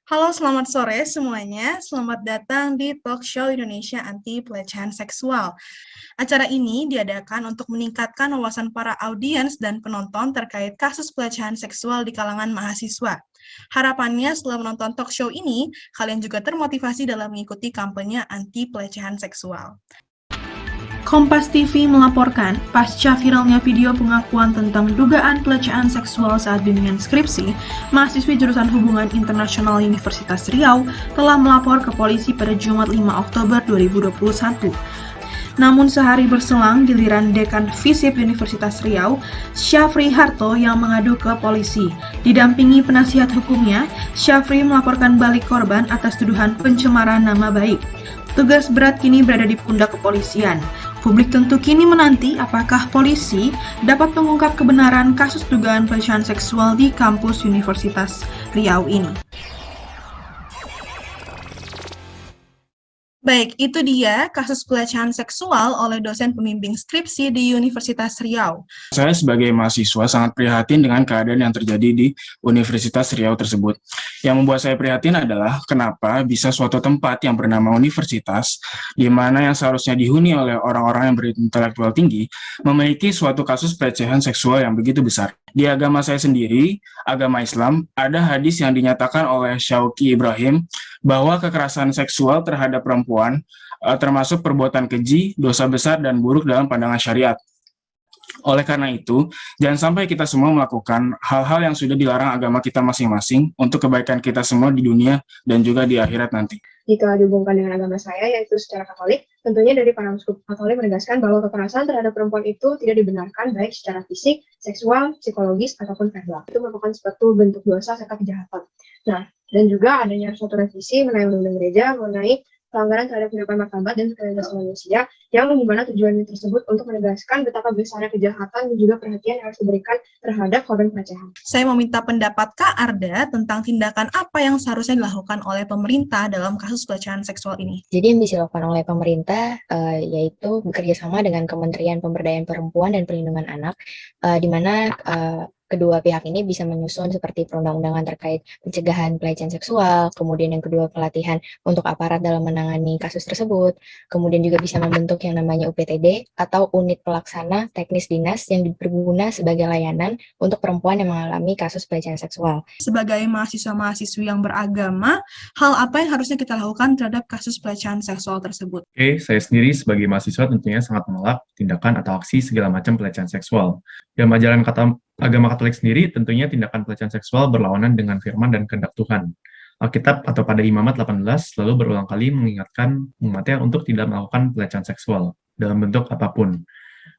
Halo, selamat sore semuanya. Selamat datang di Talk Show Indonesia Anti Pelecehan Seksual. Acara ini diadakan untuk meningkatkan wawasan para audiens dan penonton terkait kasus pelecehan seksual di kalangan mahasiswa. Harapannya setelah menonton talk show ini, kalian juga termotivasi dalam mengikuti kampanye anti pelecehan seksual. Kompas TV melaporkan, pasca viralnya video pengakuan tentang dugaan pelecehan seksual saat bimbingan skripsi, mahasiswi jurusan Hubungan Internasional Universitas Riau telah melapor ke polisi pada Jumat 5 Oktober 2021. Namun sehari berselang, giliran Dekan FISIP Universitas Riau, Syafri Harto yang mengadu ke polisi. Didampingi penasihat hukumnya, Syafri melaporkan balik korban atas tuduhan pencemaran nama baik. Tugas berat kini berada di pundak kepolisian. Publik tentu kini menanti apakah polisi dapat mengungkap kebenaran kasus dugaan pelecehan seksual di kampus Universitas Riau ini. Baik, itu dia kasus pelecehan seksual oleh dosen pembimbing skripsi di Universitas Riau. Saya sebagai mahasiswa sangat prihatin dengan keadaan yang terjadi di Universitas Riau tersebut. Yang membuat saya prihatin adalah kenapa bisa suatu tempat yang bernama universitas, di mana yang seharusnya dihuni oleh orang-orang yang berintelektual tinggi, memiliki suatu kasus pelecehan seksual yang begitu besar. Di agama saya sendiri, agama Islam, ada hadis yang dinyatakan oleh Syauqi Ibrahim bahwa kekerasan seksual terhadap perempuan termasuk perbuatan keji, dosa besar, dan buruk dalam pandangan syariat. Oleh karena itu, jangan sampai kita semua melakukan hal-hal yang sudah dilarang agama kita masing-masing untuk kebaikan kita semua di dunia dan juga di akhirat nanti. Jika dihubungkan dengan agama saya, yaitu secara Katolik, tentunya dari para uskup Katolik menegaskan bahwa kekerasan terhadap perempuan itu tidak dibenarkan baik secara fisik, seksual, psikologis, ataupun verbal. Itu merupakan suatu bentuk dosa serta kejahatan. Nah, dan juga adanya suatu revisi mengenai undang-undang gereja mengenai pelanggaran terhadap kehidupan martabat dan kebebasan manusia, yang dimana tujuannya tersebut untuk menegaskan betapa besarnya kejahatan dan juga perhatian yang harus diberikan terhadap korban pelecehan. Saya meminta pendapat Kak Arda tentang tindakan apa yang seharusnya dilakukan oleh pemerintah dalam kasus pelecehan seksual ini. Jadi yang bisa dilakukan oleh pemerintah yaitu bekerjasama dengan Kementerian Pemberdayaan Perempuan dan Perlindungan Anak, di mana kedua pihak ini bisa menyusun seperti perundang-undangan terkait pencegahan pelecehan seksual, kemudian yang kedua pelatihan untuk aparat dalam menangani kasus tersebut, kemudian juga bisa membentuk yang namanya UPTD atau unit pelaksana teknis dinas yang berguna sebagai layanan untuk perempuan yang mengalami kasus pelecehan seksual. Sebagai mahasiswa-mahasiswi yang beragama, hal apa yang harusnya kita lakukan terhadap kasus pelecehan seksual tersebut? Oke, saya sendiri sebagai mahasiswa tentunya sangat menolak tindakan atau aksi segala macam pelecehan seksual. Dalam ajaran agama Katolik sendiri, tentunya tindakan pelecehan seksual berlawanan dengan firman dan kehendak Tuhan. Alkitab atau pada Imamat 18 selalu berulang kali mengingatkan umatnya untuk tidak melakukan pelecehan seksual dalam bentuk apapun.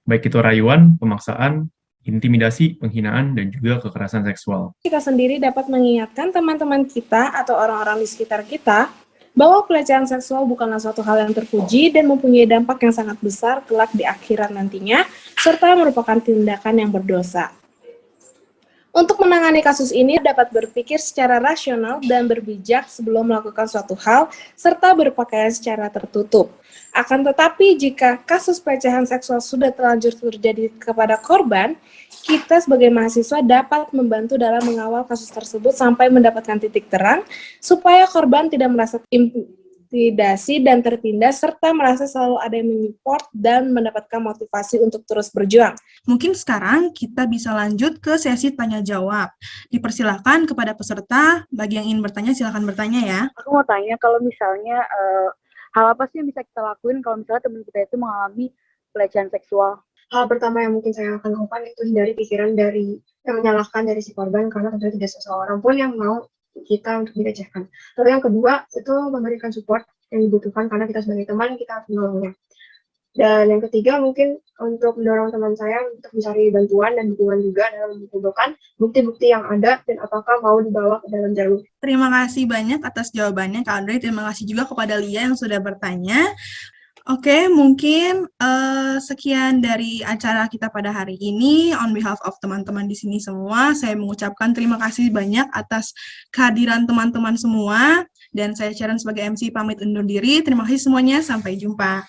Baik itu rayuan, pemaksaan, intimidasi, penghinaan, dan juga kekerasan seksual. Kita sendiri dapat mengingatkan teman-teman kita atau orang-orang di sekitar kita bahwa pelecehan seksual bukanlah suatu hal yang terpuji dan mempunyai dampak yang sangat besar kelak di akhirat nantinya, serta merupakan tindakan yang berdosa. Untuk menangani kasus ini dapat berpikir secara rasional dan berbijak sebelum melakukan suatu hal, serta berpakaian secara tertutup. Akan tetapi jika kasus pelecehan seksual sudah terlanjur terjadi kepada korban, kita sebagai mahasiswa dapat membantu dalam mengawal kasus tersebut sampai mendapatkan titik terang, supaya korban tidak merasa intimidasi dan tertindas, serta merasa selalu ada yang menyupport dan mendapatkan motivasi untuk terus berjuang. Mungkin sekarang kita bisa lanjut ke sesi tanya-jawab. Dipersilakan kepada peserta, bagi yang ingin bertanya silakan bertanya ya. Aku mau tanya, kalau misalnya hal apa sih yang bisa kita lakuin kalau misalnya teman kita itu mengalami pelecehan seksual? Hal pertama yang mungkin saya akan lakukan itu hindari pikiran yang menyalahkan dari si korban, karena tentunya tidak seseorang pun yang mau kita untuk dilecehkan. Lalu yang kedua itu memberikan support yang dibutuhkan, karena kita sebagai teman kita harus menolongnya. Dan yang ketiga mungkin untuk mendorong teman saya untuk mencari bantuan dan dukungan juga dalam mengumpulkan bukti-bukti yang ada dan apakah mau dibawa ke dalam jalur. Terima kasih banyak atas jawabannya Kak Andre. Terima kasih juga kepada Lia yang sudah bertanya. Oke, mungkin sekian dari acara kita pada hari ini. On behalf of teman-teman di sini semua, saya mengucapkan terima kasih banyak atas kehadiran teman-teman semua. Dan saya Sharon sebagai MC pamit undur diri. Terima kasih semuanya, sampai jumpa.